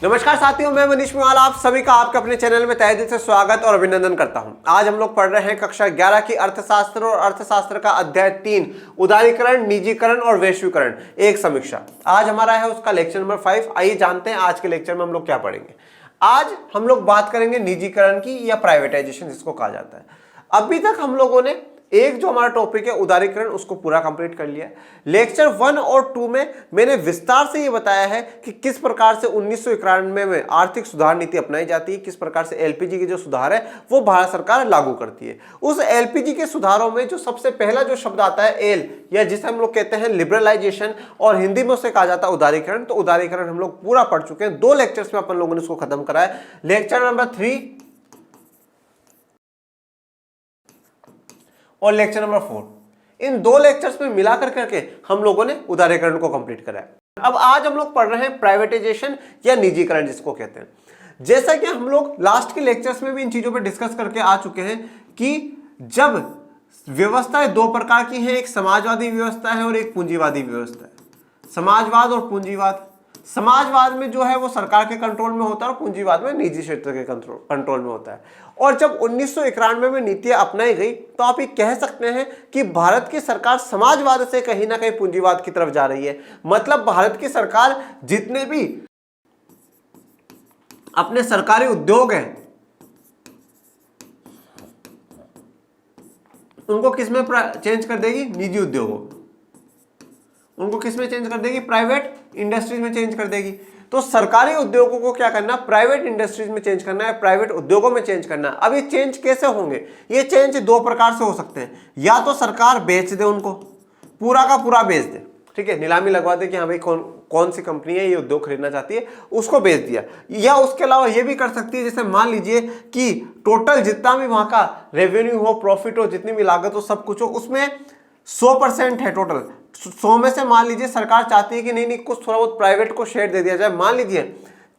नमस्कार साथियों, मैं मनीष मेवाल आप सभी का आपके अपने चैनल में तहे दिल से स्वागत और अभिनंदन करता हूं। आज हम लोग पढ़ रहे हैं कक्षा 11 की अर्थशास्त्र और अर्थशास्त्र का अध्याय 3 उदारीकरण, निजीकरण और वैश्वीकरण एक समीक्षा। आज हमारा है उसका लेक्चर नंबर 5। आइए जानते हैं आज के लेक्चर में हम लोग क्या पढ़ेंगे। आज हम लोग बात करेंगे निजीकरण की या प्राइवेटाइजेशन जिसको कहा जाता है। अभी तक हम लोगों ने एक जो हमारा टॉपिक है उदारीकरण उसको पूरा कंप्लीट कर लिया। लेक्चर 1 और 2 में मैंने विस्तार से ये बताया है कि किस प्रकार से 1991 में आर्थिक सुधार नीति अपनाई जाती है, किस प्रकार से एलपीजी के जो सुधार है वो भारत सरकार लागू करती है। उस एलपीजी के सुधारों में जो सबसे पहला जो शब्द आता है एल, या जिसे हम लोग कहते हैं लिबरलाइजेशन और हिंदी में उसे कहा जाता है उदारीकरण। तो उदारीकरण हम लोग पूरा पढ़ चुके हैं, 2 लेक्चर्स में अपन लोगों ने उसको खत्म करा है। लेक्चर नंबर 3 और लेक्चर नंबर 4, इन 2 लेक्चर्स में मिलाकर करके हम लोगों ने उदारीकरण को कंप्लीट करा है। अब आज हम लोग पढ़ रहे हैं प्राइवेटाइजेशन या निजीकरण जिसको कहते हैं। जैसा कि हम लोग लास्ट के लेक्चर्स में भी इन चीजों पे डिस्कस करके आ चुके हैं कि जब व्यवस्थाएं 2 प्रकार की हैं, एक समाजवादी व्यवस्था है और एक पूंजीवादी व्यवस्था है। समाजवाद और पूंजीवाद। समाजवाद में जो है वो सरकार के कंट्रोल में होता है और पूंजीवाद में निजी क्षेत्र के कंट्रोल में होता है। और जब 1991 में नीतियां अपनाई गई तो आप ये कह सकते हैं कि भारत की सरकार समाजवाद से कहीं ना कहीं पूंजीवाद की तरफ जा रही है। मतलब भारत की सरकार जितने भी अपने सरकारी उद्योग हैं उनको किसमें चेंज कर देगी? निजी उद्योगों। उनको किसमें चेंज कर देगी? प्राइवेट इंडस्ट्रीज में चेंज कर देगी। तो सरकारी उद्योगों को क्या करना? प्राइवेट इंडस्ट्रीज में चेंज करना है, प्राइवेट उद्योगों में चेंज करना है। अब ये चेंज कैसे होंगे? ये चेंज 2 प्रकार से हो सकते हैं। या तो सरकार बेच दे, उनको पूरा का पूरा बेच दे, ठीक है, नीलामी लगवा दे कि हाँ भाई कौन सी कंपनी है ये उद्योग खरीदना चाहती है, उसको बेच दिया। या उसके अलावा ये भी कर सकती है, जैसे मान लीजिए कि टोटल जितना भी वहां का रेवेन्यू हो, प्रॉफिट हो, जितनी भी लागत हो, सब कुछ हो, उसमें 100% है टोटल। 100 में से मान लीजिए सरकार चाहती है कि नहीं कुछ थोड़ा बहुत प्राइवेट को शेयर दे दिया जाए। मान लीजिए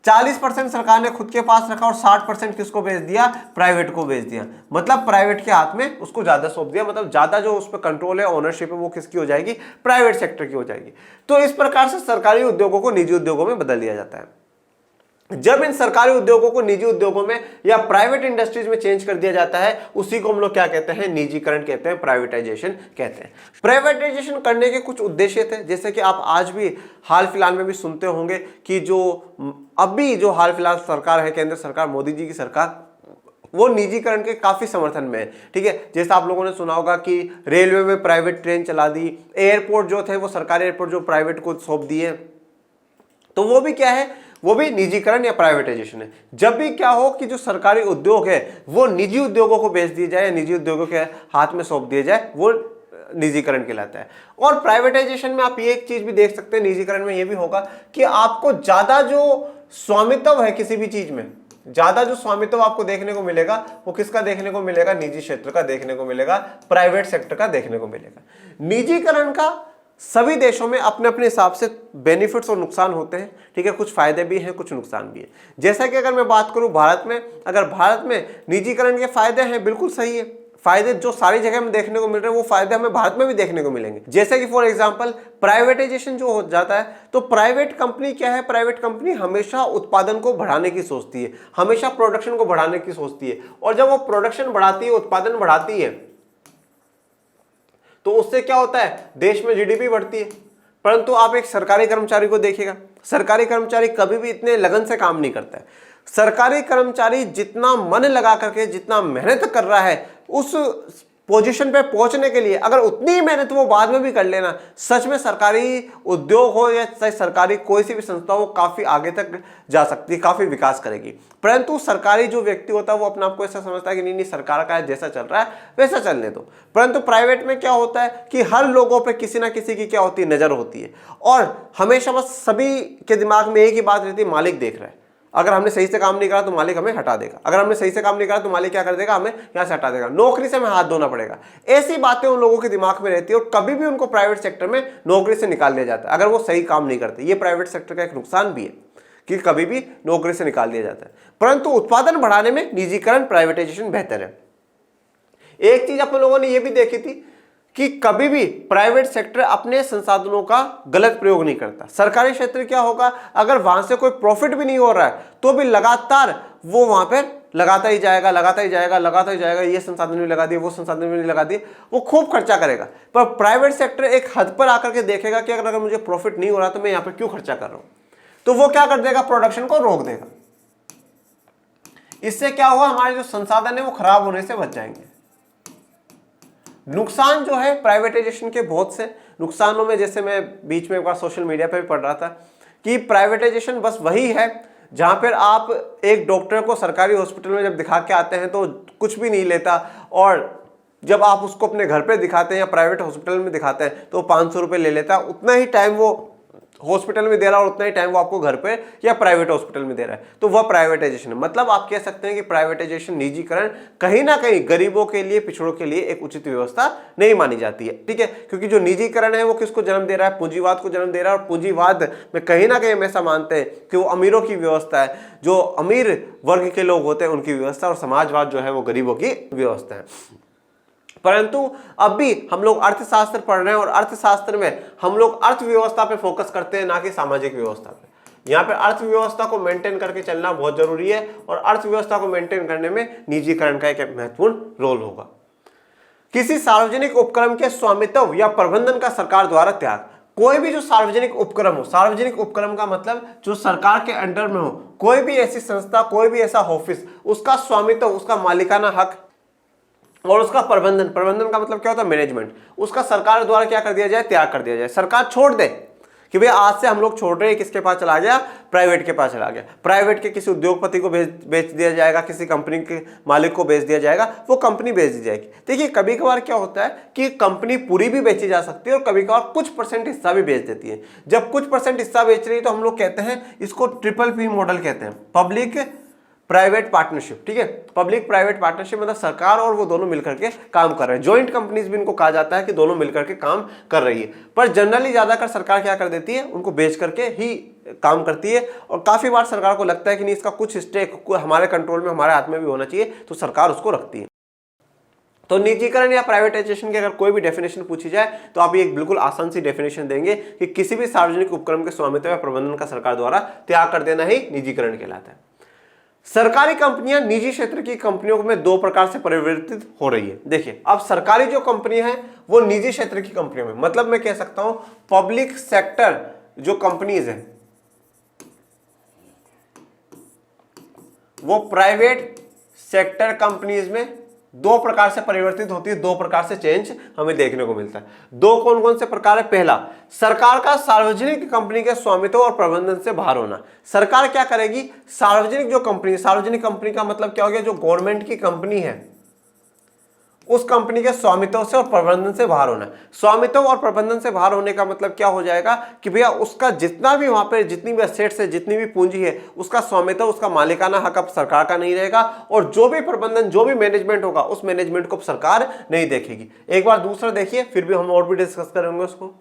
40% सरकार ने खुद के पास रखा और 60% किसको बेच दिया? प्राइवेट को बेच दिया। मतलब प्राइवेट के हाथ में उसको ज्यादा सौंप दिया। मतलब ज्यादा जो उस पर कंट्रोल है, ओनरशिप है, वो किसकी हो जाएगी? प्राइवेट सेक्टर की हो जाएगी। तो इस प्रकार से सरकारी उद्योगों को निजी उद्योगों में बदल दिया जाता है। जब इन सरकारी उद्योगों को निजी उद्योगों में या प्राइवेट इंडस्ट्रीज में चेंज कर दिया जाता है, उसी को हम लोग क्या कहते हैं? निजीकरण कहते हैं, प्राइवेटाइजेशन कहते हैं। प्राइवेटाइजेशन करने के कुछ उद्देश्य थे, जैसे कि आप आज भी हाल फिलहाल में भी सुनते होंगे कि जो अभी जो हाल फिलहाल सरकार है, केंद्र सरकार, मोदी जी की सरकार, वो निजीकरण के काफी समर्थन में है, ठीक है। जैसा आप लोगों ने सुना होगा कि रेलवे में प्राइवेट ट्रेन चला दी, एयरपोर्ट जो थे वो सरकारी एयरपोर्ट जो प्राइवेट को सौंप दिए। तो वो भी क्या है? वो भी निजीकरण या प्राइवेटाइजेशन है। जब भी क्या हो कि जो सरकारी उद्योग है वो निजी उद्योगों को बेच दिए जाए, निजी उद्योगों के हाथ में सौंप दिए जाए, वो निजीकरण कहलाता है। और प्राइवेटाइजेशन में आप ये एक चीज भी देख सकते हैं, निजीकरण में ये भी होगा कि आपको ज्यादा जो स्वामित्व है किसी भी चीज में, ज्यादा जो स्वामित्व आपको देखने को मिलेगा वो किसका देखने को मिलेगा? निजी क्षेत्र का देखने को मिलेगा, प्राइवेट सेक्टर का देखने को मिलेगा। निजीकरण का सभी देशों में अपने अपने हिसाब से बेनिफिट्स और नुकसान होते हैं, ठीक है। कुछ फायदे भी हैं, कुछ नुकसान भी है। जैसा कि अगर मैं बात करूं भारत में, अगर भारत में निजीकरण के फायदे हैं, बिल्कुल सही है। फायदे जो सारी जगह में देखने को मिल रहे हैं वो फायदे हमें भारत में भी देखने को मिलेंगे। जैसे कि फॉर एग्जांपल प्राइवेटाइजेशन जो हो जाता है, तो प्राइवेट कंपनी क्या है? प्राइवेट कंपनी हमेशा उत्पादन को बढ़ाने की सोचती है, हमेशा प्रोडक्शन को बढ़ाने की सोचती है। और जब वो प्रोडक्शन बढ़ाती है, उत्पादन बढ़ाती है, तो उससे क्या होता है? देश में जीडीपी बढ़ती है। परंतु आप एक सरकारी कर्मचारी को देखिएगा, सरकारी कर्मचारी कभी भी इतने लगन से काम नहीं करता है। सरकारी कर्मचारी जितना मन लगा करके, जितना मेहनत कर रहा है उस पोजीशन पे पहुंचने के लिए, अगर उतनी ही मेहनत वो बाद में भी कर लेना, सच में सरकारी उद्योग हो या सरकारी कोई सी भी संस्था हो, काफी आगे तक जा सकती है, काफी विकास करेगी। परंतु सरकारी जो व्यक्ति होता है वो अपने आप को ऐसा समझता है कि नहीं सरकार का है, जैसा चल रहा है वैसा चलने दो। परंतु प्राइवेट में क्या होता है कि हर लोगों पे किसी ना किसी की क्या होती है? नजर होती है। और हमेशा बस सभी के दिमाग में एक ही बात रहती है, मालिक देख रहा है। अगर हमने सही से काम नहीं करा तो मालिक हमें हटा देगा, अगर हमने सही से काम नहीं करा तो मालिक क्या कर देगा? हमें यहां से हटा देगा, नौकरी से हमें हाथ धोना पड़ेगा। ऐसी बातें उन लोगों के दिमाग में रहती है और कभी भी उनको प्राइवेट सेक्टर में नौकरी से निकाल दिया जाता है अगर वो सही काम नहीं करते। ये प्राइवेट सेक्टर का एक नुकसान भी है कि कभी भी नौकरी से निकाल दिया जाता है। परंतु उत्पादन बढ़ाने में निजीकरण, प्राइवेटाइजेशन बेहतर है। एक चीज अपन लोगों ने ये भी देखी थी कि कभी भी प्राइवेट सेक्टर अपने संसाधनों का गलत प्रयोग नहीं करता। सरकारी क्षेत्र क्या होगा, अगर वहां से कोई प्रॉफिट भी नहीं हो रहा है तो भी लगातार वो वहां पर लगाता ही जाएगा, लगाता ही जाएगा, लगाता ही जाएगा, ये संसाधन भी लगा दिए, वो संसाधन भी लगा दिए, वो खूब खर्चा करेगा। पर प्राइवेट सेक्टर एक हद पर आकर के देखेगा कि अगर मुझे प्रॉफिट नहीं हो रहा तो मैं यहाँ पर क्यों खर्चा कर रहा हूं, तो वो क्या कर देगा, प्रोडक्शन को रोक देगा। इससे क्या होगा, हमारे जो संसाधन है वो खराब होने से बच जाएंगे। नुकसान जो है प्राइवेटाइजेशन के बहुत से नुकसानों में, जैसे मैं बीच में एक बार सोशल मीडिया पे भी पढ़ रहा था कि प्राइवेटाइजेशन बस वही है जहां पर आप एक डॉक्टर को सरकारी हॉस्पिटल में जब दिखा के आते हैं तो कुछ भी नहीं लेता, और जब आप उसको अपने घर पे दिखाते हैं या प्राइवेट हॉस्पिटल में दिखाते हैं तो 500 रुपये ले लेता है। उतना ही टाइम वो हॉस्पिटल में दे रहा है और उतना ही टाइम वो आपको घर पे या प्राइवेट हॉस्पिटल में दे रहा है, तो वह प्राइवेटाइजेशन है। मतलब आप कह सकते हैं कि प्राइवेटाइजेशन, निजीकरण कहीं ना कहीं गरीबों के लिए, पिछड़ों के लिए एक उचित व्यवस्था नहीं मानी जाती है। ठीक है, क्योंकि जो निजीकरण है वो किसको जन्म दे रहा है, पूंजीवाद को जन्म दे रहा है, और पूंजीवाद में कहीं ना कहीं हम ऐसा मानते हैं कि वो अमीरों की व्यवस्था है, जो अमीर वर्ग के लोग होते हैं उनकी व्यवस्था, और समाजवाद जो है वो गरीबों की व्यवस्था है। परंतु अब भी हम लोग अर्थशास्त्र पढ़ रहे हैं और अर्थशास्त्र में हम लोग अर्थव्यवस्था पे फोकस करते हैं, ना कि सामाजिक व्यवस्था पे। यहाँ पे अर्थव्यवस्था को मेंटेन करके चलना बहुत जरूरी है, और अर्थव्यवस्था को मेंटेन करने में निजीकरण का एक महत्वपूर्ण रोल होगा। किसी सार्वजनिक उपक्रम के स्वामित्व या प्रबंधन का सरकार द्वारा त्याग। कोई भी जो सार्वजनिक उपक्रम हो, सार्वजनिक उपक्रम का मतलब जो सरकार के अंडर में हो, कोई भी ऐसी संस्था, कोई भी ऐसा ऑफिस, उसका स्वामित्व, उसका मालिकाना हक और उसका प्रबंधन, प्रबंधन का मतलब क्या होता है, मैनेजमेंट, उसका सरकार द्वारा क्या कर दिया जाए, त्याग कर दिया जाए। सरकार छोड़ दे कि भाई आज से हम लोग छोड़ रहे हैं, किसके पास चला गया, प्राइवेट के पास चला गया, प्राइवेट के किसी उद्योगपति को बेच दिया जाएगा, किसी कंपनी के मालिक को बेच दिया जाएगा, वो कंपनी बेच दी जाएगी। देखिए कभी कभार क्या होता है कि कंपनी पूरी भी बेची जा सकती है और कभी कभार कुछ परसेंट हिस्सा भी बेच देती है। जब कुछ परसेंट हिस्सा बेच रही है तो हम लोग कहते हैं इसको PPP मॉडल कहते हैं, पब्लिक प्राइवेट पार्टनरशिप। ठीक है, पब्लिक प्राइवेट पार्टनरशिप मतलब सरकार और वो दोनों मिलकर के काम कर रहे हैं। जॉइंट कंपनीज भी इनको कहा जाता है कि दोनों मिलकर के काम कर रही है। पर जनरली ज्यादातर सरकार क्या कर देती है, उनको बेच करके ही काम करती है, और काफी बार सरकार को लगता है कि नहीं, इसका कुछ स्टेक हमारे कंट्रोल में, हमारे हाथ में भी होना चाहिए, तो सरकार उसको रखती है। तो निजीकरण या प्राइवेटाइजेशन की अगर कोई भी डेफिनेशन पूछी जाए तो आप एक बिल्कुल आसान सी डेफिनेशन देंगे कि किसी भी सार्वजनिक उपक्रम के स्वामित्व या प्रबंधन का सरकार द्वारा त्याग कर देना ही निजीकरण कहलाता है। सरकारी कंपनियां निजी क्षेत्र की कंपनियों में दो प्रकार से परिवर्तित हो रही है। देखिए अब सरकारी जो कंपनी है वो निजी क्षेत्र की कंपनियों में, मतलब मैं कह सकता हूं पब्लिक सेक्टर जो कंपनीज है वो प्राइवेट सेक्टर कंपनीज में दो प्रकार से परिवर्तित होती है, दो प्रकार से चेंज हमें देखने को मिलता है। दो कौन कौन से प्रकार है, पहला सरकार का सार्वजनिक कंपनी के स्वामित्व और प्रबंधन से बाहर होना। सरकार क्या करेगी, सार्वजनिक जो कंपनी, सार्वजनिक कंपनी का मतलब क्या हो गया, जो गवर्नमेंट की कंपनी है उस कंपनी के स्वामित्व से और प्रबंधन से बाहर होना। स्वामित्व और प्रबंधन से बाहर होने का मतलब क्या हो जाएगा कि भैया उसका जितना भी वहां पे जितनी भी एसेट्स है, जितनी भी पूंजी है, उसका स्वामित्व, उसका मालिकाना हक अब सरकार का नहीं रहेगा, और जो भी प्रबंधन, जो भी मैनेजमेंट होगा उस मैनेजमेंट को सरकार नहीं देखेगी। एक बार दूसरा देखिए, फिर भी हम और भी डिस्कस करेंगे उसको।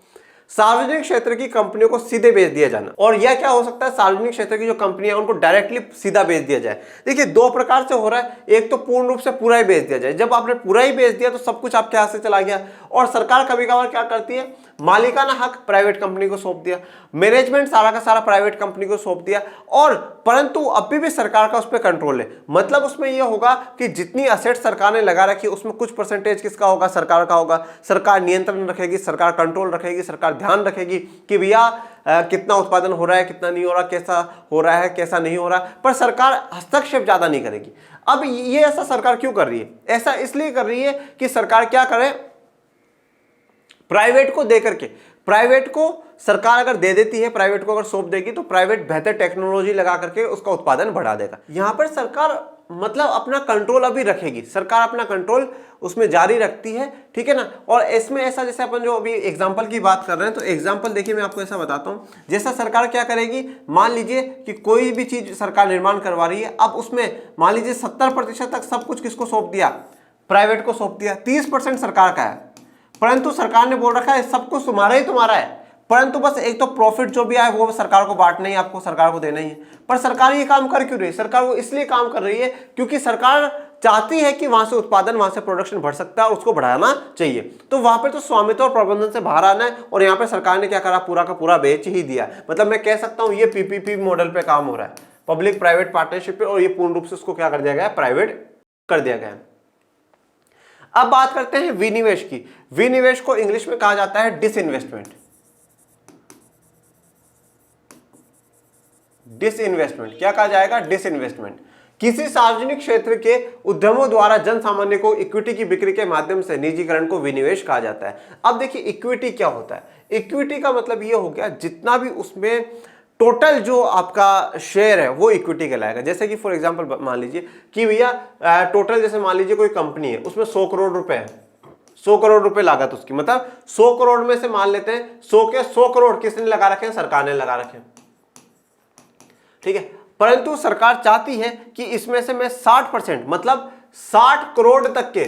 सार्वजनिक क्षेत्र की कंपनियों को सीधे बेच दिया जाना, और यह क्या हो सकता है, सार्वजनिक क्षेत्र की जो कंपनियां उनको डायरेक्टली सीधा बेच दिया जाए। देखिए दो प्रकार से हो रहा है, एक तो पूर्ण रूप से पूरा ही बेच दिया जाए। जब आपने पूरा ही बेच दिया तो सब कुछ आपके हाथ से चला गया, और सरकार कभी कभार क्या करती है, मालिकाना हक प्राइवेट कंपनी को सौंप दिया, मैनेजमेंट सारा का सारा प्राइवेट कंपनी को सौंप दिया, और परंतु अभी भी सरकार का उस पर कंट्रोल है। मतलब उसमें यह होगा कि जितनी असेट सरकार ने लगा रखी उसमें कुछ परसेंटेज किसका होगा, सरकार का होगा। सरकार नियंत्रण रखेगी, सरकार कंट्रोल रखेगी, सरकार ध्यान रखेगी कि भैया कितना उत्पादन हो रहा है, कितना नहीं हो रहा, कैसा हो रहा है, कैसा नहीं हो रहा, पर सरकार हस्तक्षेप ज्यादा नहीं करेगी। अब ये ऐसा सरकार क्यों कर रही है, ऐसा इसलिए कर रही है कि सरकार क्या करे, प्राइवेट को दे करके, प्राइवेट को सरकार अगर दे देती है, प्राइवेट को अगर सौंप देगी तो प्राइवेट बेहतर टेक्नोलॉजी लगा करके उसका उत्पादन बढ़ा देगा। यहां पर सरकार मतलब अपना कंट्रोल अभी रखेगी, सरकार अपना कंट्रोल उसमें जारी रखती है, ठीक है ना। और इसमें ऐसा, जैसे अपन जो अभी एग्जांपल की बात कर रहे हैं, तो एग्जांपल देखिए मैं आपको ऐसा बताता हूं, जैसा सरकार क्या करेगी, मान लीजिए कि कोई भी चीज सरकार निर्माण करवा रही है, अब उसमें मान लीजिए 70% तक सब कुछ किसको सौंप दिया, प्राइवेट को सौंप दिया, 30% सरकार का है, परंतु सरकार ने बोल रखा है सब कुछ तुम्हारा ही तुम्हारा है, परंतु बस एक तो प्रॉफिट जो भी आए वो सरकार को बांटना ही, आपको सरकार को देना ही है। पर सरकार ये काम कर क्यों रही है, सरकार वो इसलिए काम कर रही है क्योंकि सरकार चाहती है कि वहां से उत्पादन, वहां से प्रोडक्शन बढ़ सकता है और उसको बढ़ाना चाहिए। तो वहां पे तो स्वामित्व और प्रबंधन से बाहर आना है, और यहाँ पे सरकार ने क्या करा, पूरा का पूरा बेच ही दिया। मतलब मैं कह सकता हूं ये पीपीपी मॉडल पे काम हो रहा है, पब्लिक प्राइवेट पार्टनरशिप पे, और ये पूर्ण रूप से उसको क्या कर दिया गया, प्राइवेट कर दिया गया। अब बात करते हैं विनिवेश की। विनिवेश को इंग्लिश में कहा जाता है डिसइन्वेस्टमेंट। डिसइन्वेस्टमेंट क्या कहा जाएगा, डिसइन्वेस्टमेंट। किसी सार्वजनिक क्षेत्र के उद्यमों द्वारा जन सामान्य को इक्विटी की बिक्री के माध्यम से निजीकरण को विनिवेश कहा जाता है। अब देखिए इक्विटी क्या होता है। इक्विटी का मतलब ये हो गया जितना भी उसमें टोटल जो आपका शेयर है वो इक्विटी कहलाएगा। जैसे कि फॉर एग्जांपल मान लीजिए कि भैया टोटल, जैसे मान लीजिए कोई कंपनी है, उसमें 100 करोड़ रुपए है, 100 करोड़ रुपए लागत उसकी, मतलब 100 करोड़ में से मान लेते हैं 100 के 100 करोड़ किसने लगा रखे हैं, सरकार ने लगा रखे हैं, ठीक है। परंतु सरकार चाहती है कि इसमें से मैं 60% मतलब 60 करोड़ तक के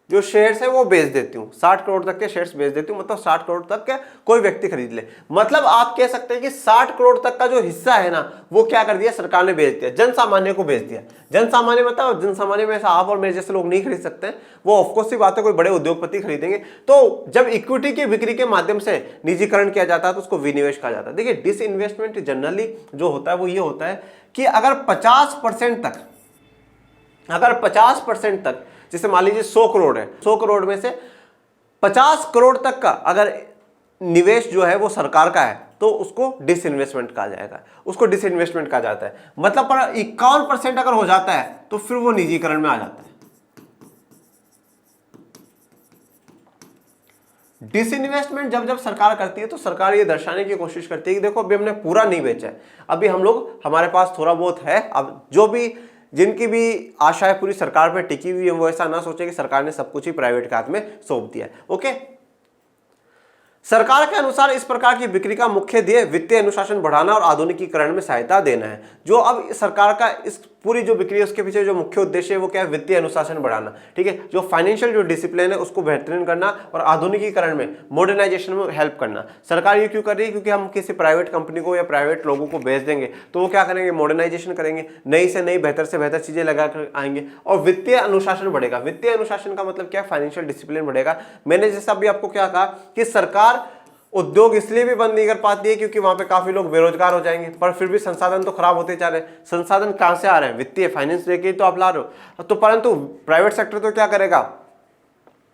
जो शेयर्स है वो बेच देती हूं, 60 करोड़ तक के शेयर्स बेच देती हूं, मतलब 60 करोड़ तक के कोई व्यक्ति खरीद ले। मतलब आप कह सकते हैं कि 60 करोड़ तक का जो हिस्सा है ना, वो क्या कर दिया, सरकार ने बेच दिया, जन सामान्य को बेच दिया। जन सामान्य मतलब जन सामान्य में आप और मेरे जैसे लोग नहीं खरीद सकते हैं, वो ऑफकोर्स सी बात है, कोई बड़े उद्योगपति खरीदेंगे। तो जब इक्विटी की बिक्री के माध्यम से निजीकरण किया जाता है तो उसको विनिवेश कहा जाता है। देखिए डिसइन्वेस्टमेंट जनरली जो होता है वो ये होता है कि अगर 50% तक, जैसे मान लीजिए 100 करोड़ है, 100 करोड़ में से 50 करोड़ तक का अगर निवेश जो है वो सरकार का है तो उसको डिसइन्वेस्टमेंट कहा जाएगा, उसको डिसइन्वेस्टमेंट कहा जाता है। मतलब पर 51% अगर हो जाता है तो फिर वो निजीकरण में आ जाता है। डिसइन्वेस्टमेंट जब सरकार करती है तो सरकार ये दर्शाने की कोशिश करती है कि देखो अभी हमने पूरा नहीं बेचा है, अभी हम लोग, हमारे पास थोड़ा बहुत है। अब जो भी जिनकी भी आशाएं पूरी सरकार पे टिकी हुई है वो ऐसा ना सोचे कि सरकार ने सब कुछ ही प्राइवेट के हाथ में सौंप दिया है। ओके, सरकार के अनुसार इस प्रकार की बिक्री का मुख्य ध्येय वित्तीय अनुशासन बढ़ाना और आधुनिकीकरण में सहायता देना है। जो अब सरकार का इस पूरी जो बिक्री है उसके पीछे जो मुख्य उद्देश्य है वो क्या है, वित्तीय अनुशासन बढ़ाना, ठीक है। जो फाइनेंशियल जो डिसिप्लिन है उसको बेहतरीन करना और आधुनिकीकरण में, मॉडर्नाइजेशन में हेल्प करना। सरकार ये क्यों कर रही है, क्योंकि हम किसी प्राइवेट कंपनी को या प्राइवेट लोगों को बेच देंगे तो वो क्या करेंगे, मॉडर्नाइजेशन करेंगे, नई से नई बेहतर से बेहतर चीजें लगा कर आएंगे और वित्तीय अनुशासन बढ़ेगा। वित्तीय अनुशासन का मतलब क्या, फाइनेंशियल डिसिप्लिन बढ़ेगा। मैंने जैसा अभी आपको क्या कहा कि सरकार उद्योग इसलिए भी बंद नहीं कर पाती है क्योंकि वहां पे काफी लोग बेरोजगार हो जाएंगे, पर फिर भी संसाधन तो खराब होते जा रहे हैं। संसाधन कहां से आ रहे हैं, वित्तीय फाइनेंस लेके तो आप ला रहे हो। तो परंतु प्राइवेट सेक्टर तो क्या करेगा,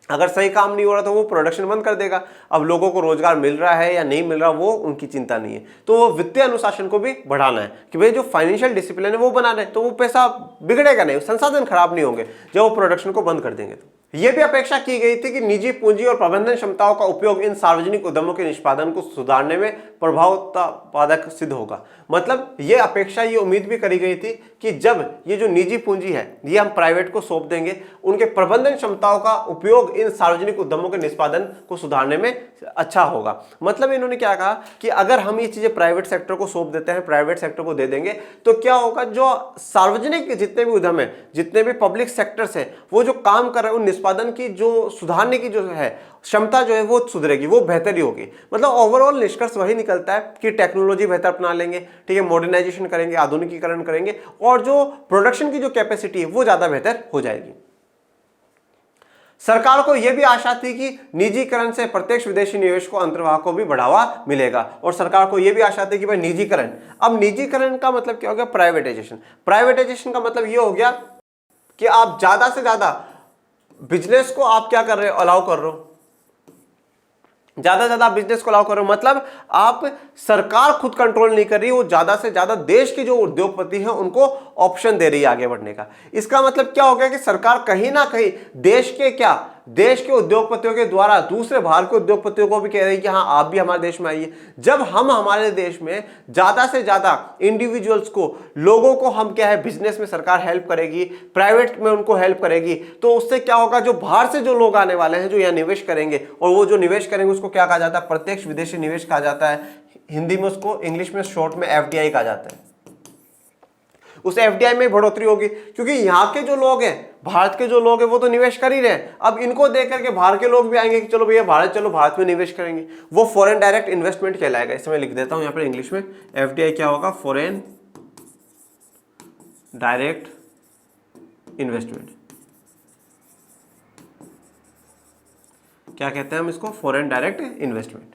अगर सही काम नहीं हो रहा तो वो प्रोडक्शन बंद कर देगा। अब लोगों को रोजगार मिल रहा है या नहीं मिल रहा वो उनकी चिंता नहीं है। तो वो वित्तीय अनुशासन को भी बढ़ाना है कि भाई जो फाइनेंशियल डिसिप्लिन है वो बनाना है, तो वो पैसा बिगड़ेगा नहीं, संसाधन खराब नहीं होंगे जब वो प्रोडक्शन को बंद कर देंगे। तो यह भी अपेक्षा की गई थी कि निजी पूंजी और प्रबंधन क्षमताओं का उपयोग इन सार्वजनिक उद्यमों के निष्पादन को सुधारने में प्रभावपादक सिद्ध होगा। मतलब ये अपेक्षा, ये उम्मीद भी करी गई थी कि जब ये जो निजी पूंजी है ये हम प्राइवेट को सौंप देंगे, उनके प्रबंधन क्षमताओं का उपयोग इन सार्वजनिक उद्यमों के निष्पादन को सुधारने में अच्छा होगा। मतलब इन्होंने क्या कहा कि अगर हम ये चीजें प्राइवेट सेक्टर को सौंप देते हैं, प्राइवेट सेक्टर को दे देंगे, तो क्या होगा, जो सार्वजनिक जितने भी उद्यम है, जितने भी पब्लिक सेक्टर्स है, वो जो काम कर रहे हैं उन निष्पादन की जो सुधारने की जो है क्षमता जो है वो सुधरेगी, वो बेहतरी होगी। मतलब ओवरऑल निष्कर्ष वही निकलता है कि टेक्नोलॉजी बेहतर अपना लेंगे, ठीक है, मॉडर्नाइजेशन करेंगे, आधुनिकीकरण करेंगे और जो प्रोडक्शन की जो कैपेसिटी है वो ज्यादा बेहतर हो जाएगी। सरकार को यह भी आशा थी कि निजीकरण से प्रत्यक्ष विदेशी निवेश को अंतर्वाह को भी बढ़ावा मिलेगा और सरकार को यह भी आशा थी कि भाई निजीकरण, अब निजीकरण का मतलब क्या हो गया, प्राइवेटाइजेशन। प्राइवेटाइजेशन का मतलब यह हो गया कि आप ज्यादा से ज्यादा बिजनेस को आप क्या कर रहे हो, अलाउ कर रहे हो, ज्यादा बिजनेस को अलाउ कर रहे हो। मतलब आप, सरकार खुद कंट्रोल नहीं कर रही, वो ज्यादा से ज्यादा देश के जो उद्योगपति हैं उनको ऑप्शन दे रही है आगे बढ़ने का। इसका मतलब क्या हो गया कि सरकार कहीं ना कहीं देश के उद्योगपतियों के द्वारा दूसरे बाहर के उद्योगपतियों को भी कह रही है कि हाँ आप भी हमारे देश में आइए। जब हम हमारे देश में ज्यादा से ज्यादा इंडिविजुअल्स को, लोगों को हम क्या है, बिजनेस में सरकार हेल्प करेगी, प्राइवेट में उनको हेल्प करेगी, तो उससे क्या होगा, जो बाहर से जो लोग आने वाले हैं जो यहाँ निवेश करेंगे, और वो जो निवेश करेंगे उसको क्या कहा जाता है, प्रत्यक्ष विदेशी निवेश कहा जाता है। हिंदी में उसको, इंग्लिश में शॉर्ट में FDI कहा जाता है। उस FDI में बढ़ोतरी होगी क्योंकि यहाँ के जो लोग हैं, भारत के जो लोग हैं वो तो निवेश कर ही रहे हैं। अब इनको देख करके बाहर के लोग भी आएंगे कि चलो भैया भारत, चलो भारत में निवेश करेंगे, वो फॉरेन डायरेक्ट इन्वेस्टमेंट कहलाएगा। इसे मैं लिख देता हूं यहाँ पर इंग्लिश में, FDI क्या होगा, फॉरेन डायरेक्ट इन्वेस्टमेंट। क्या कहते हैं हम इसको? Foreign direct investment.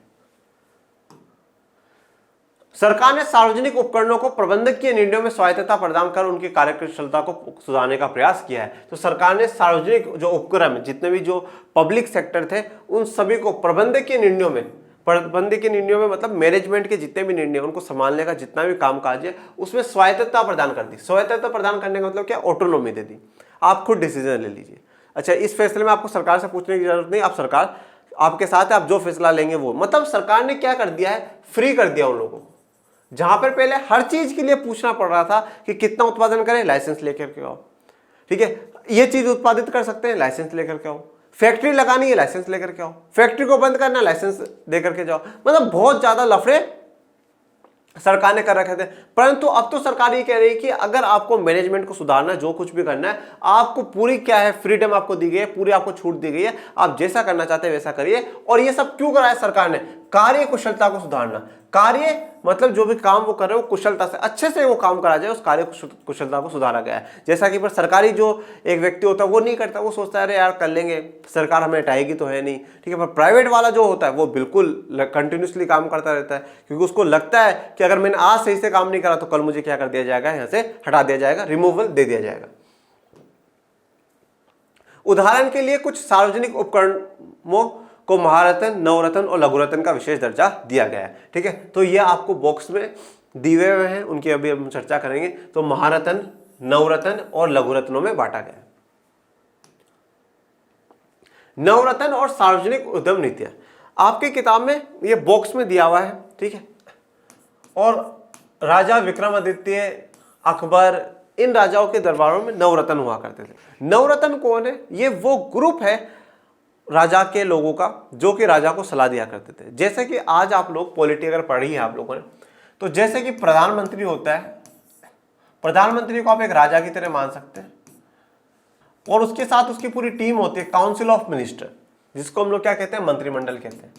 सरकार ने सार्वजनिक उपकरणों को प्रबंधकीय निर्णयों में स्वायत्तता प्रदान कर उनकी कार्यकुशलता को सुधारने का प्रयास किया है। तो सरकार ने सार्वजनिक जो उपक्रम जितने भी जो पब्लिक सेक्टर थे उन सभी को प्रबंधकीय निर्णयों में मतलब मैनेजमेंट के जितने भी निर्णय उनको संभालने का जितना भी कामकाज है उसमें स्वायत्तता प्रदान कर दी। स्वायत्तता प्रदान करने का मतलब क्या? ऑटोनॉमी दे दी, आप खुद डिसीजन ले लीजिए। अच्छा, इस फैसले में आपको सरकार से पूछने की जरूरत नहीं, आप सरकार आपके साथ है, आप जो फैसला लेंगे वो। मतलब सरकार ने क्या कर दिया है? फ्री कर दिया उन लोगों को। जहां पर पहले हर चीज के लिए पूछना पड़ रहा था कि कितना उत्पादन करें, लाइसेंस लेकर के आओ, ठीक है, ये चीज उत्पादित कर सकते हैं, लाइसेंस लेकर के आओ, फैक्ट्री लगानी है, लाइसेंस लेकर के आओ, फैक्ट्री को बंद करना, लाइसेंस देकर के जाओ। मतलब बहुत ज्यादा लफड़े सरकार ने कर रखे थे। परंतु अब तो सरकार ये कह रही है कि अगर आपको मैनेजमेंट को सुधारना है, जो कुछ भी करना है, आपको पूरी क्या है फ्रीडम आपको दी गई है, पूरी आपको छूट दी गई है, आप जैसा करना चाहते हैं वैसा करिए। और ये सब क्यों कराया सरकार ने? कार्य कुशलता को सुधारना। कार्य मतलब जो भी काम वो कर रहे हो कुशलता से, अच्छे से वो काम करा जाए, उस कार्य कुशलता को सुधारा गया है। जैसा कि पर सरकारी जो एक व्यक्ति होता है वो नहीं करता, वो सोचता है अरे यार कर लेंगे, सरकार हमें हटाएगी तो है नहीं, ठीक है। पर प्राइवेट वाला जो होता है वो बिल्कुल कंटिन्यूसली काम करता रहता है, क्योंकि उसको लगता है कि अगर मैंने आज सही से काम नहीं करा तो कल मुझे क्या कर दिया जाएगा, यहाँ से हटा दिया जाएगा, रिमूवल दे दिया जाएगा। उदाहरण के लिए कुछ सार्वजनिक उपकरणों को महारत्न, नवरत्न और लघुरत्न का विशेष दर्जा दिया गया है, ठीक है। तो ये आपको बॉक्स में दिए हुए हैं, उनकी अभी हम चर्चा करेंगे। तो महारत्न, नवरत्न और लघुरत्नों में बांटा गया है। नवरत्न और सार्वजनिक उद्यम नीतियां आपकी किताब में ये बॉक्स में दिया हुआ है, ठीक है। और राजा विक्रमादित्य, अकबर, इन राजाओं के दरबारों में नवरत्न हुआ करते थे। नवरत्न कौन है? ये वो ग्रुप है राजा के लोगों का जो कि राजा को सलाह दिया करते थे। जैसे कि आज आप लोग पॉलिटी अगर पढ़ी है आप लोगों ने, तो जैसे कि प्रधानमंत्री होता है, प्रधानमंत्री को आप एक राजा की तरह मान सकते हैं, और उसके साथ उसकी पूरी टीम होती है, काउंसिल ऑफ मिनिस्टर, जिसको हम लोग क्या कहते हैं? मंत्रिमंडल कहते हैं।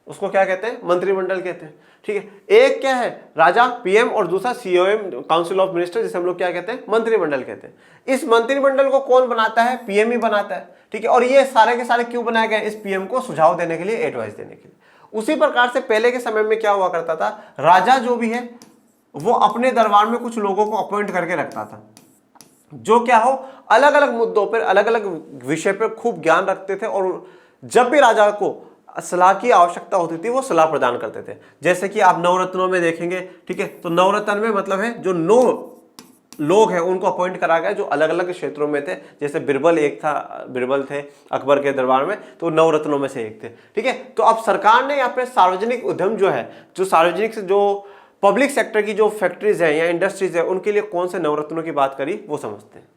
उसको क्या कहते हैं? मंत्रिमंडल कहते हैं, ठीक है। एक क्या है? राजा, पीएम, और दूसरा सीओएम, काउंसिल ऑफ मिनिस्टर, जिसे हम लोग क्या कहते हैं? मंत्रिमंडल कहते हैं। इस मंत्रिमंडल को कौन बनाता है? पीएम ही बनाता है, ठीक है। और ये सारे के सारे क्यों बनाए गए? इस पीएम को सुझाव देने के लिए, एडवाइस देने के लिए। उसी प्रकार से पहले के समय में क्या हुआ करता था? राजा जो भी है वो अपने दरबार में कुछ लोगों को अपॉइंट करके रखता था, जो क्या हो अलग अलग मुद्दों पर, अलग अलग विषय पर खूब ज्ञान रखते थे, और जब भी राजा को सलाह की आवश्यकता होती थी वो सलाह प्रदान करते थे। जैसे कि आप नवरत्नों में देखेंगे, ठीक है। तो नवरत्न में मतलब है जो 9 लोग हैं उनको अपॉइंट करा गया जो अलग अलग क्षेत्रों में थे। जैसे बिरबल एक था, बिरबल थे अकबर के दरबार में, तो नवरत्नों में से एक थे, ठीक है। तो अब सरकार ने यहाँ पे सार्वजनिक उद्यम जो है, जो सार्वजनिक से जो पब्लिक सेक्टर की जो फैक्ट्रीज है या इंडस्ट्रीज है, उनके लिए कौन से नवरत्नों की बात करी वो समझते हैं।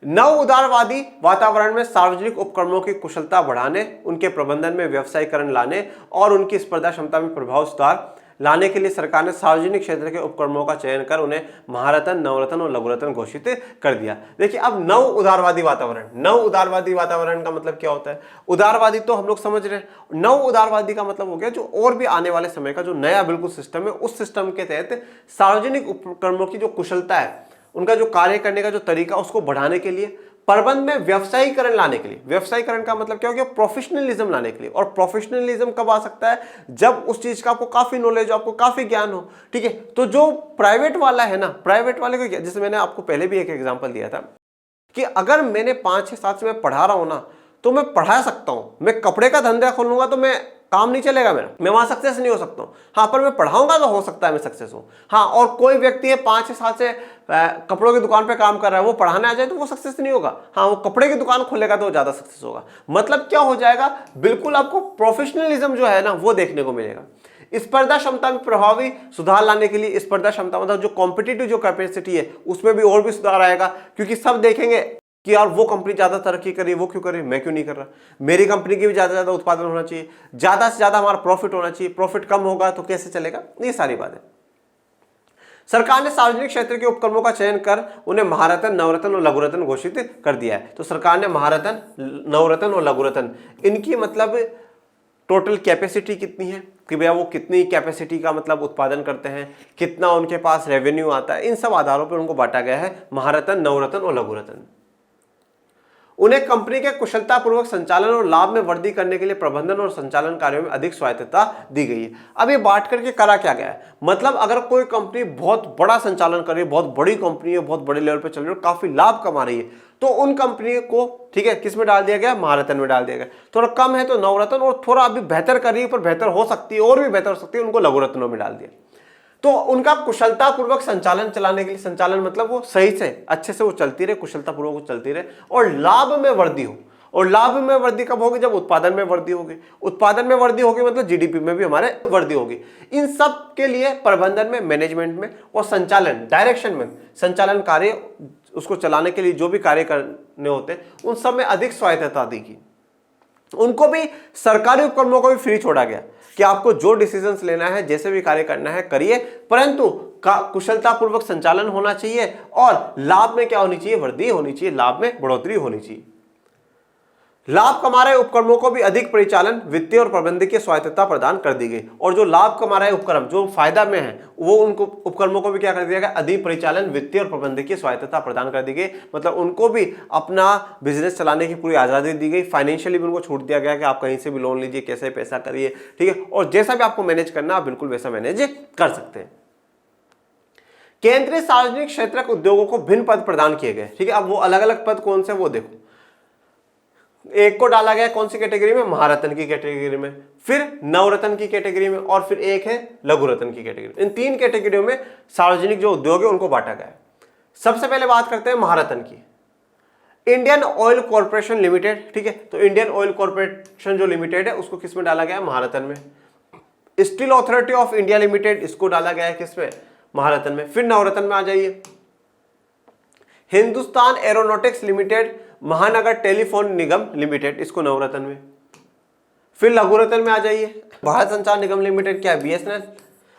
नव उदारवादी वातावरण में सार्वजनिक उपक्रमों की कुशलता बढ़ाने, उनके प्रबंधन में व्यवसायीकरण लाने और उनकी स्पर्धा क्षमता में प्रभाव सुधार लाने के लिए सरकार ने सार्वजनिक क्षेत्र के उपक्रमों का चयन कर उन्हें महारत्न, नवरत्न और लघुरत्न घोषित कर दिया। देखिए अब नव उदारवादी वातावरण, नव उदारवादी वातावरण का मतलब क्या होता है? उदारवादी तो हम लोग समझ रहे हैं, नव उदारवादी का मतलब हो गया जो और भी आने वाले समय का जो नया बिल्कुल सिस्टम है, उस सिस्टम के तहत सार्वजनिक उपक्रमों की जो कुशलता है, उनका जो कार्य करने का जो तरीका, उसको बढ़ाने के लिए, प्रबंध में व्यवसायीकरण लाने के लिए, व्यवसायीकरण का मतलब क्या हो गया? प्रोफेशनलिज्म लाने के लिए। और प्रोफेशनलिज्म कब आ सकता है? जब उस चीज का आपको काफी नॉलेज हो, आपको काफी ज्ञान हो, ठीक है। तो जो प्राइवेट वाला है ना, प्राइवेट वाले को, जैसे मैंने आपको पहले भी एक एग्जांपल दिया था कि अगर मैंने 5-6 साल से मैं पढ़ा रहा हूं ना, तो मैं पढ़ा सकता हूं। मैं कपड़े का धंधा खोलूंगा तो मैं काम नहीं चलेगा मेरा, मैं वहां सक्सेस नहीं हो सकता हूं। हाँ, पर मैं पढ़ाऊंगा तो हो सकता है मैं सक्सेस हूं। हाँ, और कोई व्यक्ति है 5-6 साल से कपड़ों की दुकान पे काम कर रहा है, वो पढ़ाने आ जाए तो वो सक्सेस नहीं होगा। हाँ, वो कपड़े की दुकान खोलेगा तो ज्यादा सक्सेस होगा। मतलब क्या हो जाएगा? बिल्कुल आपको प्रोफेशनलिज्म जो है ना वो देखने को मिलेगा। स्पर्धा क्षमता में प्रभावी सुधार लाने के लिए, स्पर्धा क्षमता मतलब जो कॉम्पिटिटिव जो कैपेसिटी है उसमें भी और भी सुधार आएगा, क्योंकि सब देखेंगे कि यार वो कंपनी ज्यादा तरक्की कर रही है, वो क्यों कर रही है, मैं क्यों नहीं कर रहा। मेरी कंपनी की भी ज्यादा उत्पादन होना चाहिए, ज्यादा से ज्यादा हमारा प्रॉफिट होना चाहिए। प्रॉफिट कम होगा तो कैसे चलेगा? ये सारी बातें। सरकार ने सार्वजनिक क्षेत्र के उपक्रमों का चयन कर उन्हें महारत्न, नवरत्न और लघुरत्न घोषित कर दिया है। तो सरकार ने महारत्न, नवरत्न और लघुरत्न, इनकी मतलब टोटल कैपेसिटी कितनी है कि भैया वो कितनी कैपेसिटी का मतलब उत्पादन करते हैं, कितना उनके पास रेवेन्यू आता है, इन सब आधारों पर उनको बांटा गया है महारत्न, नवरत्न और लघु रत्न। उन्हें कंपनी के कुशलतापूर्वक संचालन और लाभ में वृद्धि करने के लिए प्रबंधन और संचालन कार्यों में अधिक स्वायत्तता दी गई है। अब ये बांट करके करा क्या गया है, मतलब अगर कोई कंपनी बहुत बड़ा संचालन कर रही है, बहुत बड़ी कंपनी है, बहुत बड़े लेवल पे चल रही है और काफी लाभ कमा रही है, तो उन कंपनी को ठीक है किस में डाल दिया गया, महारत्न में डाल दिया गया। थोड़ा कम है तो नवरत्न, और थोड़ा अभी बेहतर कर रही है पर बेहतर हो सकती है और भी बेहतर हो सकती है, उनको लघु रत्नों में डाल दिया। तो उनका कुशलतापूर्वक संचालन चलाने के लिए, संचालन मतलब वो सही से अच्छे से वो चलती रहे, कुशलतापूर्वक वो चलती रहे और लाभ में वृद्धि हो। और लाभ में वृद्धि कब होगी, जब उत्पादन में वृद्धि होगी। उत्पादन में वृद्धि होगी मतलब जीडीपी में भी हमारे वृद्धि होगी। इन सब के लिए प्रबंधन में, मैनेजमेंट में और संचालन, डायरेक्शन में, संचालन कार्य उसको चलाने के लिए जो भी कार्य करने होते हैं उन सब में अधिक स्वायत्तता दी गई। उनको भी, सरकारी उपक्रमों को भी फ्री छोड़ा गया कि आपको जो डिसीजंस लेना है, जैसे भी कार्य करना है करिए, परंतु कुशलतापूर्वक संचालन होना चाहिए और लाभ में क्या होनी चाहिए, वृद्धि होनी चाहिए, लाभ में बढ़ोतरी होनी चाहिए। लाभ कमा रहे उपक्रमों को भी अधिक परिचालन, वित्तीय और प्रबंधकीय स्वायत्तता प्रदान कर दी गई। और जो लाभ कमा रहे उपक्रम जो फायदा में है, वो उनको उपक्रमों को भी क्या कर दिया गया, अधिक परिचालन, वित्तीय और प्रबंधकीय स्वायत्तता प्रदान कर दी गई। मतलब उनको भी अपना बिजनेस चलाने की पूरी आजादी दी गई। फाइनेंशियली भी उनको छूट दिया गया कि आप कहीं से भी लोन लीजिए, कैसे पैसा करिए, ठीक है, और जैसा भी आपको मैनेज करना आप बिल्कुल वैसा मैनेज कर सकते हैं। केंद्रीय सार्वजनिक क्षेत्र के उद्योगों को भिन्न पद प्रदान किए गए, ठीक है। अब वो अलग अलग पद कौन से, वो देखो, एक को डाला गया कौन सी कैटेगरी में, महारत्न की कैटेगरी में, फिर नवरत्न की कैटेगरी में, और फिर एक है लघु रत्न की कैटेगरी। इन तीन कैटेगरियों में सार्वजनिक जो उद्योग है उनको बांटा गया है। सबसे पहले बात करते हैं महारत्न की। इंडियन ऑयल कॉर्पोरेशन लिमिटेड, ठीक है, तो इंडियन ऑयल कॉर्पोरेशन जो लिमिटेड है उसको किस में डाला गया है, महारत्न में। Steel Authority of India limited, इसको डाला गया है किसमें, महारत्न में। फिर नवरत्न में आ जाइए, हिंदुस्तान एरोनॉटिक्स लिमिटेड, महानगर टेलीफोन निगम लिमिटेड, इसको नवरत्न में। फिर लघु रत्न में आ जाइए, भारत संचार निगम लिमिटेड, क्या है, बीएसएनएल,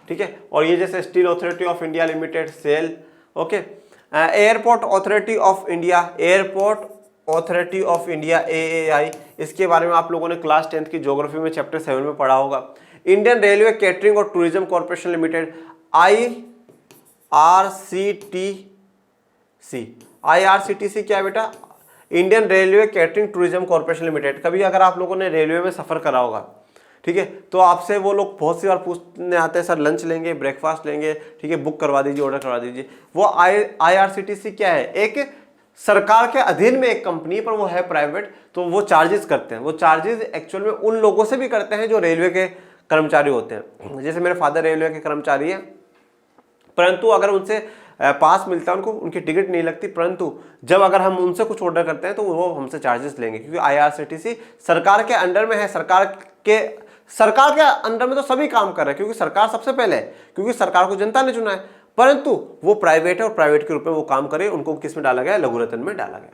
ठीक है, और ये जैसे Steel Authority of India Limited, SAIL, okay. Airport Authority of India, Airport Authority of India, AAI, इसके बारे में आप लोगों ने क्लास 10th की ज्योग्राफी में चैप्टर 7 में पढ़ा होगा। इंडियन रेलवे कैटरिंग और टूरिज्म कॉर्पोरेशन लिमिटेड, आईआरसीटीसी क्या है बेटा, Indian railway catering tourism corporation limited. कभी अगर आप लोगों ने रेलवे में सफर करा होगा, ठीक है, तो आपसे वो लोग बहुत सी बार पूछने आते हैं, सर लंच लेंगे, ब्रेकफास्ट लेंगे, ठीक है, बुक करवा दीजिए, ऑर्डर करवा दीजिए। वो आईआरसीटीसी क्या है, एक सरकार के अधीन में एक कंपनी, पर वो है प्राइवेट, तो वो चार्जेस करते हैं। वो चार्जेस एक्चुअल में उन लोगों से भी करते हैं जो रेलवे के कर्मचारी होते हैं। जैसे मेरे फादर रेलवे के कर्मचारी हैं, परंतु अगर उनसे पास मिलता है, उनको उनकी टिकट नहीं लगती, परंतु जब अगर हम उनसे कुछ ऑर्डर करते हैं तो वो हमसे चार्जेस लेंगे, क्योंकि आईआरसीटीसी सरकार के अंडर में है। सरकार के अंडर में तो सभी काम कर रहे हैं, क्योंकि सरकार सबसे पहले है, क्योंकि सरकार को जनता ने चुना है, परंतु वो प्राइवेट है और प्राइवेट के रूप में वो काम करे। उनको किस में डाला गया, लघु रत्न में डाला गया।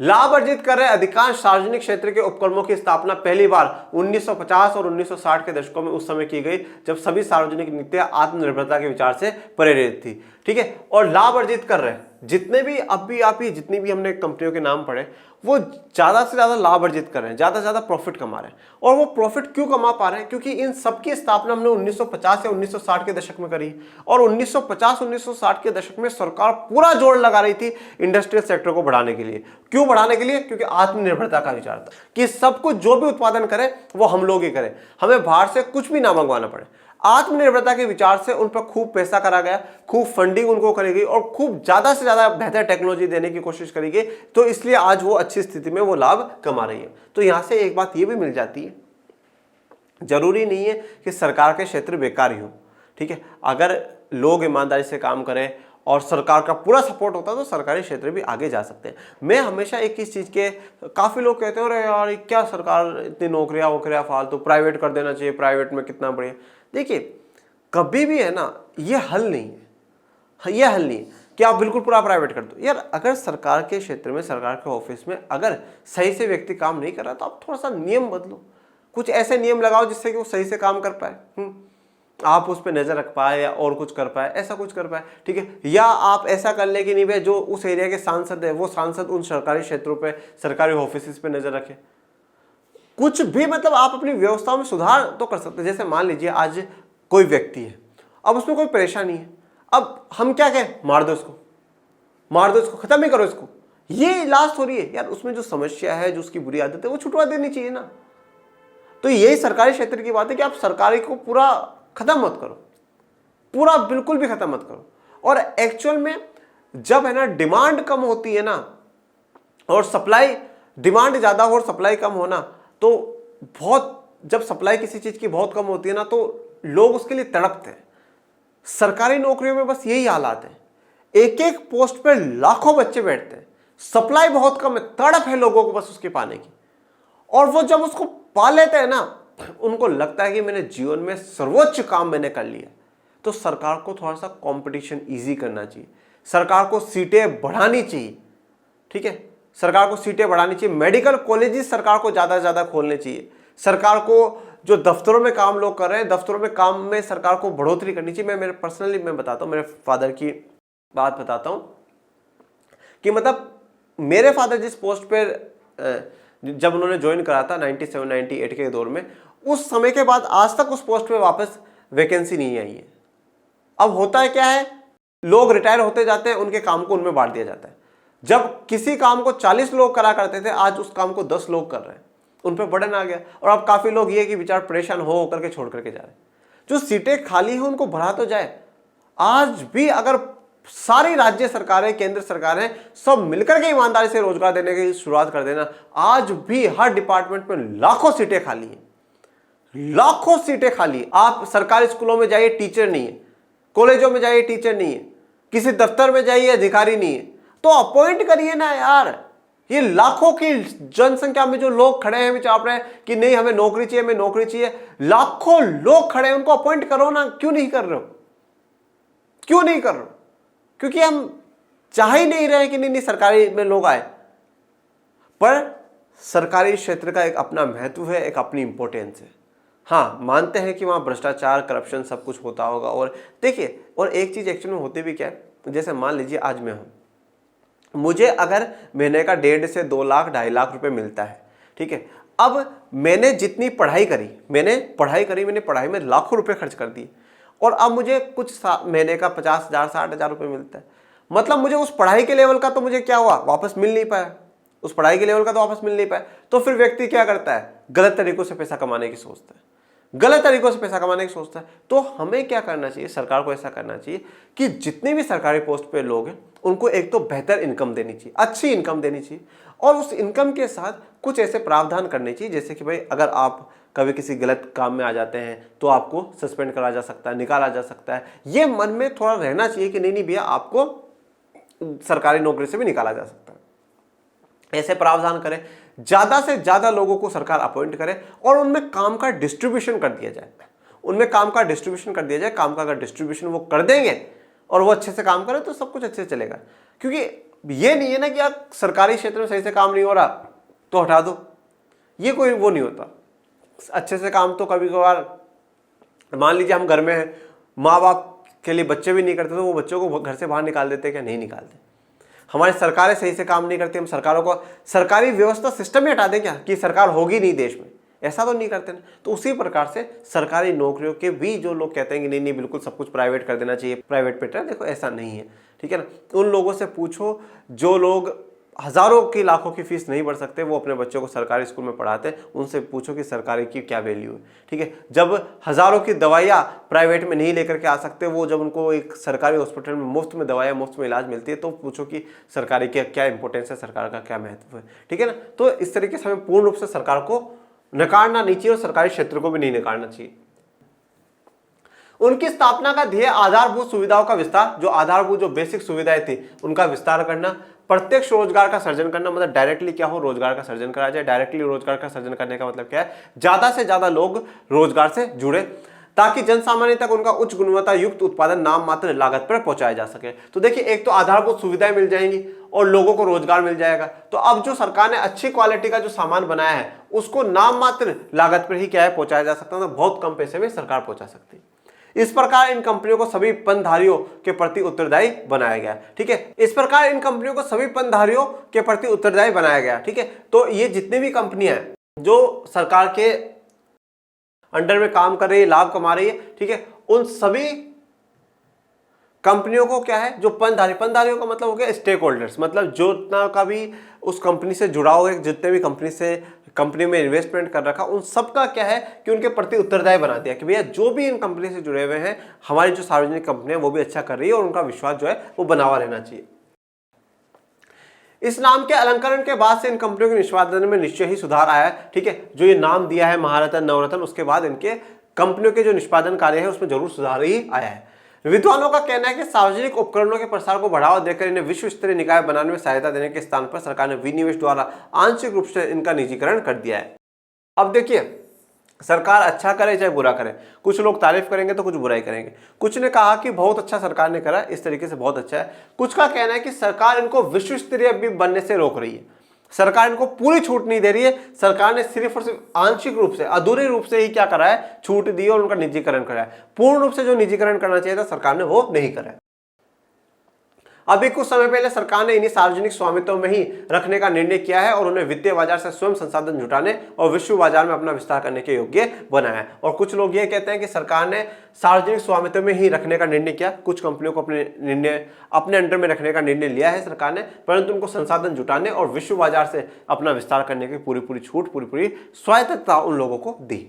लाभ अर्जित कर रहे अधिकांश सार्वजनिक क्षेत्र के उपक्रमों की स्थापना पहली बार 1950 और 1960 के दशकों में उस समय की गई, जब सभी सार्वजनिक नीतियां आत्मनिर्भरता के विचार से प्रेरित थी, ठीक है। और लाभ अर्जित कर रहे जितने भी जितनी भी हमने कंपनियों के नाम पढ़े, वो ज्यादा से ज्यादा लाभ अर्जित कर रहे हैं, ज्यादा से ज्यादा प्रॉफिट कमा रहे हैं। और वो प्रॉफिट क्यों कमा पा रहे हैं, क्योंकि इन सबकी स्थापना हमने 1950 या 1960 के दशक में करी। और 1950-1960 के दशक में सरकार पूरा जोर लगा रही थी इंडस्ट्रियल सेक्टर को बढ़ाने के लिए। क्यों बढ़ाने के लिए, क्योंकि आत्मनिर्भरता का विचार था कि सब कुछ जो भी उत्पादन करें वो हम लोग ही करें, हमें बाहर से कुछ भी ना मंगवाना पड़े। आत्मनिर्भरता के विचार से उन पर खूब पैसा करा गया, खूब फंडिंग उनको करी गई और खूब ज्यादा से ज्यादा बेहतर टेक्नोलॉजी देने की कोशिश करी गई। तो इसलिए आज वो अच्छी स्थिति में वो लाभ कमा रही है। तो यहां से एक बात ये भी मिल जाती है, जरूरी नहीं है कि सरकार के क्षेत्र बेकार ही हो, ठीक है। अगर लोग ईमानदारी से काम करें और सरकार का पूरा सपोर्ट होता है तो सरकारी क्षेत्र भी आगे जा सकते हैं। मैं हमेशा एक इस चीज़ के, काफ़ी लोग कहते हैं अरे यार क्या सरकार इतनी नौकरियां वोकरियां फालतू, प्राइवेट कर देना चाहिए, प्राइवेट में कितना बढ़िया। देखिए कभी भी है ना, ये हल नहीं है, ये हल नहीं है कि आप बिल्कुल पूरा प्राइवेट कर दो। यार अगर सरकार के क्षेत्र में, सरकार के ऑफिस में अगर सही से व्यक्ति काम नहीं कर रहा तो आप थोड़ा सा नियम बदलो, कुछ ऐसे नियम लगाओ जिससे कि वो सही से काम कर पाए, आप उस पर नजर रख पाए या और कुछ कर पाए, ऐसा कुछ कर पाए, ठीक है। या आप ऐसा कर ले कि नहीं भाई जो उस एरिया के सांसद है वो सांसद उन सरकारी क्षेत्रों पे, सरकारी ऑफिस पे नजर रखे। कुछ भी मतलब आप अपनी व्यवस्थाओं में सुधार तो कर सकते हैं। जैसे मान लीजिए आज कोई व्यक्ति है, अब उसमें कोई परेशानी है, अब हम क्या कहें, मार दो इसको, मार दो इसको, खत्म ही करो इसको, ये इलाज थोड़ी है यार। उसमें जो समस्या है, जो उसकी बुरी आदत है, वो छुटवा देनी चाहिए ना। तो यही सरकारी क्षेत्र की बात है कि आप सरकारी को पूरा खत्म मत करो, पूरा बिल्कुल भी खत्म मत करो। और एक्चुअल में जब है ना डिमांड कम होती है ना और सप्लाई, डिमांड ज्यादा हो और सप्लाई कम होना, तो बहुत, जब सप्लाई किसी चीज की बहुत कम होती है ना तो लोग उसके लिए तड़पते हैं। सरकारी नौकरियों में बस यही हालात है, एक एक पोस्ट पे लाखों बच्चे बैठते हैं, सप्लाई बहुत कम है, तड़प है लोगों को बस उसके पाने की। और वो जब उसको पा लेते हैं ना, उनको लगता है कि मैंने जीवन में सर्वोच्च काम मैंने कर लिया। तो सरकार को थोड़ा सा कंपटीशन इजी करना चाहिए, सरकार को सीटें बढ़ानी चाहिए, ठीक है, सरकार को सीटें बढ़ानी चाहिए, मेडिकल कॉलेजेस सरकार को ज्यादा से ज्यादा खोलने चाहिए, सरकार को जो दफ्तरों में काम लोग कर रहे हैं, दफ्तरों में काम में सरकार को बढ़ोतरी करनी चाहिए। मैं मेरे पर्सनली मैं बताता हूँ, मेरे फादर की बात बताता हूँ कि मतलब मेरे फादर जिस पोस्ट पे जब उन्होंने ज्वाइन करा था 97-98 के दौर में, उस समय के बाद आज तक उस पोस्ट पे वापस वैकेंसी नहीं आई है। अब होता है क्या है, लोग रिटायर होते जाते हैं, उनके काम को उनमें बांट दिया जाता है। जब किसी काम को 40 लोग करा करते थे, आज उस काम को 10 लोग कर रहे हैं, उन पर बर्डन आ गया। और अब काफी लोग ये कि बेचारे परेशान हो करके छोड़ करके जा रहे हैं। जो सीटें खाली हैं उनको भरा तो जाए। आज भी अगर सारी राज्य सरकारें, केंद्र सरकारें सब मिलकर के ईमानदारी से रोजगार देने की शुरुआत कर देना, आज भी हर डिपार्टमेंट में लाखों सीटें खाली हैं, लाखों सीटें खाली। आप सरकारी स्कूलों में जाइए, टीचर नहीं है, कॉलेजों में जाइए, टीचर नहीं है, किसी दफ्तर में जाइए, अधिकारी नहीं है, तो अपॉइंट करिए ना यार। ये लाखों की जनसंख्या में जो लोग खड़े हैं, चाह रहे हैं कि नहीं हमें नौकरी चाहिए, हमें नौकरी चाहिए, लाखों लोग खड़े हैं, उनको अपॉइंट करो ना। क्यों नहीं कर रहे हो, क्यों नहीं कर रहे हो? क्योंकि हम चाह ही नहीं रहे कि नहीं सरकारी में लोग आए। पर सरकारी क्षेत्र का एक अपना महत्व है, एक अपनी इंपॉर्टेंस है। हाँ, मानते हैं कि वहां भ्रष्टाचार, करप्शन सब कुछ होता होगा। और देखिए, और एक चीज एक्चुअल में होती भी क्या है, जैसे मान लीजिए आज मैं हूं, मुझे अगर महीने का 1.5 से 2 लाख 2.5 लाख रुपए मिलता है, ठीक है। अब मैंने जितनी पढ़ाई करी, मैंने पढ़ाई में लाखों रुपए खर्च कर दिए, और अब मुझे कुछ महीने का 50,000 60,000 रुपए मिलता है। मतलब मुझे उस पढ़ाई के लेवल का तो मुझे क्या हुआ, वापस मिल नहीं पाया, उस पढ़ाई के लेवल का तो वापस मिल नहीं पाया। तो फिर व्यक्ति क्या करता है, गलत तरीकों से पैसा कमाने की सोचता है, गलत तरीकों से पैसा कमाने की सोचता है। तो हमें क्या करना चाहिए, सरकार को ऐसा करना चाहिए कि जितने भी सरकारी पोस्ट पे लोग हैं उनको एक तो बेहतर इनकम देनी चाहिए, अच्छी इनकम देनी चाहिए, और उस इनकम के साथ कुछ ऐसे प्रावधान करने चाहिए जैसे कि भाई अगर आप कभी किसी गलत काम में आ जाते हैं तो आपको सस्पेंड करा जा सकता है, निकाला जा सकता है। ये मन में थोड़ा रहना चाहिए कि नहीं भैया आपको सरकारी नौकरी से भी निकाला जा सकता है। ऐसे प्रावधान करें, ज्यादा से ज्यादा लोगों को सरकार अपॉइंट करे और उनमें काम का डिस्ट्रीब्यूशन कर दिया जाए, उनमें काम का डिस्ट्रीब्यूशन कर दिया जाए। काम का अगर डिस्ट्रीब्यूशन वो कर देंगे और वो अच्छे से काम करे तो सब कुछ अच्छे से चलेगा। क्योंकि ये नहीं है ना कि आप सरकारी क्षेत्र में सही से काम नहीं हो रहा तो हटा दो, ये कोई वो नहीं होता। अच्छे से काम तो कभी कभार, मान लीजिए हम घर में हैं, माँ बाप के लिए बच्चे भी नहीं करते तो वो बच्चों को घर से बाहर निकाल देते, क्या नहीं निकालते। हमारी सरकारें सही से काम नहीं करती, हम सरकारों को, सरकारी व्यवस्था सिस्टम ही हटा दें क्या कि सरकार होगी नहीं देश में, ऐसा तो नहीं करते ना। तो उसी प्रकार से सरकारी नौकरियों के भी जो लोग कहते हैं कि नहीं नहीं बिल्कुल सब कुछ प्राइवेट कर देना चाहिए, प्राइवेट पेटर, देखो ऐसा नहीं है, ठीक है ना। उन लोगों से पूछो जो लोग हजारों की लाखों की फीस नहीं भर सकते, वो अपने बच्चों को सरकारी स्कूल में पढ़ाते हैं, उनसे पूछो कि सरकारी की क्या वैल्यू है, ठीक है। जब हजारों की दवाइयाँ प्राइवेट में नहीं लेकर के आ सकते, वो जब उनको एक सरकारी हॉस्पिटल में मुफ्त में दवाइयाँ, मुफ्त में इलाज मिलती है, तो पूछो कि सरकारी की क्या इंपॉर्टेंस है, सरकार का क्या महत्व है, ठीक है ना। तो इस तरीके से हमें पूर्ण रूप से सरकार को नकारना नहीं चाहिए और सरकारी क्षेत्र को भी नहीं नकारना चाहिए। उनकी स्थापना का ध्येय आधारभूत सुविधाओं का विस्तार, जो आधारभूत जो बेसिक सुविधाएं थी उनका विस्तार करना, प्रत्यक्ष रोजगार का सर्जन करना, मतलब डायरेक्टली क्या हो, रोजगार का सर्जन करा जाए। डायरेक्टली रोजगार का सर्जन करने का मतलब क्या है, ज्यादा से ज्यादा लोग रोजगार से जुड़े ताकि जनसामान्य तक उनका उच्च गुणवत्ता युक्त उत्पादन नाम मात्र लागत पर पहुंचाया जा सके। तो देखिए, एक तो आधारभूत सुविधाएं मिल जाएंगी और लोगों को रोजगार मिल जाएगा। तो अब जो सरकार ने अच्छी क्वालिटी का जो सामान बनाया है उसको नाम मात्र लागत पर ही क्या है पहुंचाया जा सकता है, तो बहुत कम पैसे में सरकार पहुंचा सकती है। इस प्रकार इन कंपनियों को सभी पनधारियों के प्रति उत्तरदायी बनाया गया, ठीक है। इस प्रकार इन कंपनियों को सभी पनधारियों के प्रति उत्तरदायी बनाया गया, ठीक है। तो ये जितने भी कंपनियां हैं जो सरकार के अंडर में काम कर रही है, लाभ कमा रही है, ठीक है, उन सभी कंपनियों को क्या है, जो पंचधारियों का मतलब हो गया स्टेक होल्डर्स, मतलब जो इतना का भी उस कंपनी से जुड़ा हुआ है, जितने भी कंपनी में इन्वेस्टमेंट कर रखा, उन सब का क्या है कि उनके प्रति उत्तरदायी बना दिया कि भैया जो भी इन कंपनी से जुड़े हुए हैं, हमारी जो सार्वजनिक कंपनी है वो भी अच्छा कर रही है और उनका विश्वास जो है वो बना हुआ रहना चाहिए। इस नाम के अलंकरण के बाद से इन कंपनियों के निष्पादन में निश्चय ही सुधार आया है, ठीक है। जो ये नाम दिया है महारत्न, नवरत्न, उसके बाद इनके कंपनियों के जो निष्पादन कार्य है उसमें जरूर सुधार ही आया है। विद्वानों का कहना है कि सार्वजनिक उपकरणों के प्रसार को बढ़ावा देकर इन्हें विश्व स्तरीय निकाय बनाने में सहायता देने के स्थान पर सरकार ने विनिवेश द्वारा आंशिक रूप से इनका निजीकरण कर दिया है। अब देखिए, सरकार अच्छा करे चाहे बुरा करे, कुछ लोग तारीफ करेंगे तो कुछ बुराई करेंगे। कुछ ने कहा कि बहुत अच्छा सरकार ने करा, इस तरीके से बहुत अच्छा है। कुछ का कहना है कि सरकार इनको विश्व स्तरीय भी बनने से रोक रही है, सरकार इनको पूरी छूट नहीं दे रही है। सरकार ने सिर्फ और सिर्फ आंशिक रूप से, अधूरे रूप से ही क्या करा है, छूट दी और उनका निजीकरण करा है। पूर्ण रूप से जो निजीकरण करना चाहिए था सरकार ने वो नहीं करा है। अभी कुछ समय पहले सरकार ने इन्हीं सार्वजनिक स्वामित्व में ही रखने का निर्णय किया है और उन्हें वित्तीय बाजार से स्वयं संसाधन जुटाने और विश्व बाजार में अपना विस्तार करने के योग्य बनाया है। और कुछ लोग ये कहते हैं कि सरकार ने सार्वजनिक स्वामित्व में ही रखने का निर्णय किया, कुछ कंपनियों को अपने अंडर में रखने का निर्णय लिया है सरकार ने, परंतु उनको संसाधन जुटाने और विश्व बाजार से अपना विस्तार करने की पूरी छूट, पूरी स्वायत्तता उन लोगों को दी।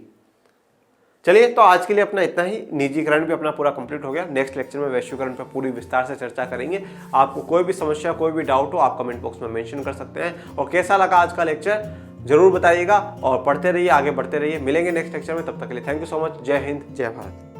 चलिए, तो आज के लिए अपना इतना ही। निजीकरण भी अपना पूरा कंप्लीट हो गया। नेक्स्ट लेक्चर में वैश्वीकरण पर पूरी विस्तार से चर्चा करेंगे। आपको कोई भी समस्या, कोई भी डाउट हो, आप कमेंट बॉक्स में मेंशन कर सकते हैं। और कैसा लगा आज का लेक्चर जरूर बताइएगा और पढ़ते रहिए, आगे बढ़ते रहिए। मिलेंगे नेक्स्ट लेक्चर में, तब तक के लिए थैंक यू सो मच। जय हिंद, जय भारत।